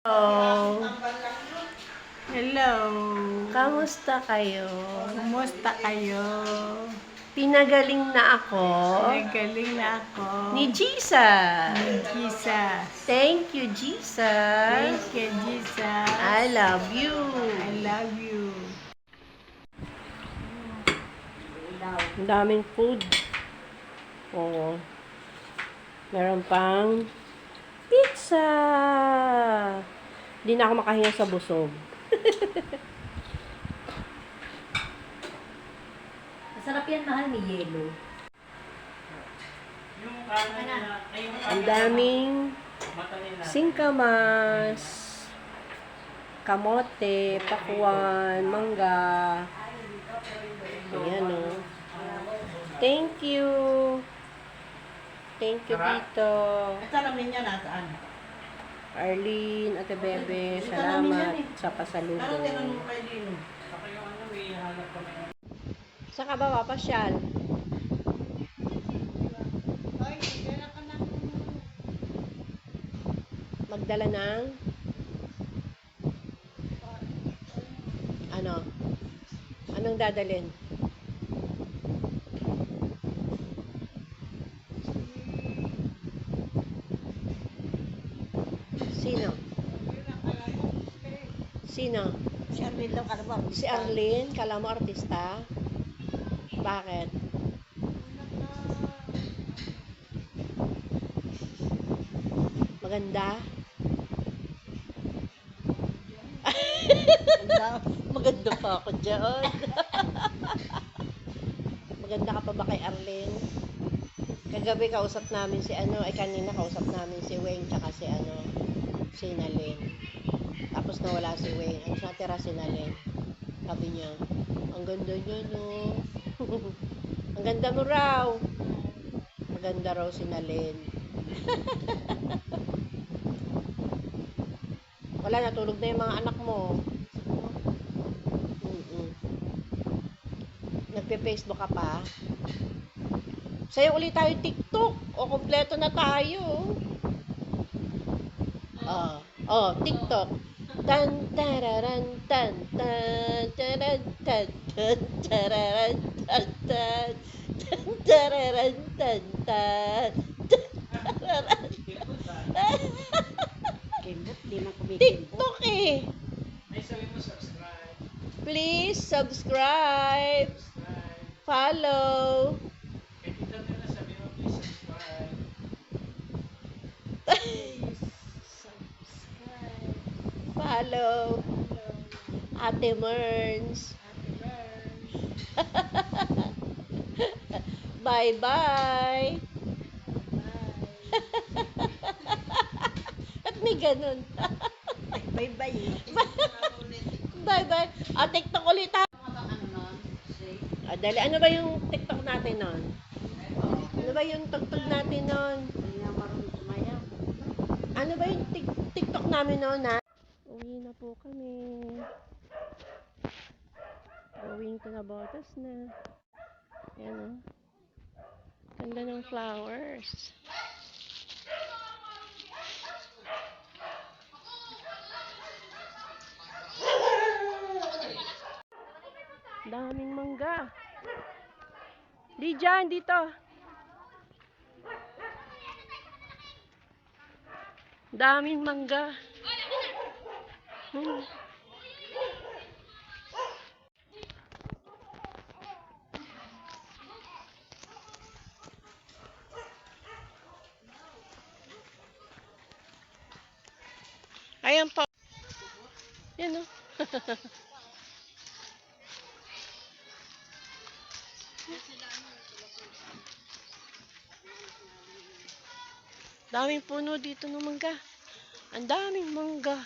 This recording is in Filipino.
Hello. Hello. Kamusta kayo? Kumusta kayo? Pinagaling na ako Nagaling na ako. ni Jesus. Ni Jesus. Thank you, Jesus. Thank you, Jesus. I love you. I love you. Ang daming food. Oo. Meron pang pizza. Hindi na ako makahinga sa busog. Masarap yan, mahal, may yelo. Ang daming singkamas, kamote, pakwan, mangga. Ayan o. Thank you. Thank you, Tito. Ito namin yan, nasaan? Arlene, Ate Bebe, salamat sa pasalubong. Saan ka ba papasyal? Magdala ng ano? Anong dadalhin? Sino? Sino? Si Armin daw, kalabang. Si Arlene, kala mo artista? Bakit? Maganda? Maganda pa ako dyan. Maganda ka pa ba kay Arlene? Kagabi kausap namin si kanina kausap namin si Weng tsaka si Nalyn. Tapos nawala si Weng. Ang natira si Nalyn. Sabi niya, ang ganda niya, no? Ang ganda mo raw. Maganda raw si Nalyn. Wala, natulog na yung mga anak mo. Nagpe-Facebook ka pa? Sa'yo ulit tayo TikTok. O, kompleto na tayo. TikTok. Tan tararan tan tan taran tan tan tararan tan tan tan tararan tan tan tararan. TikTok eh. Please subscribe. Follow. Follow. Ate Merns. Bye-bye. At may ganun. Bye-bye. Bye-bye. TikTok ulit ha. Dali. Ano ba yung TikTok natin nun? Ano ba yung tugtog natin nun? Ano ba yung TikTok namin nun, ha? Uwi na po kami. Going to Navotas na. Ayan, o. Ganda ng flowers. Daming mangga. Di dyan, dito. Daming mangga. Ayan po. Yan o. Daming puno dito ng mangga. Ang daming mangga.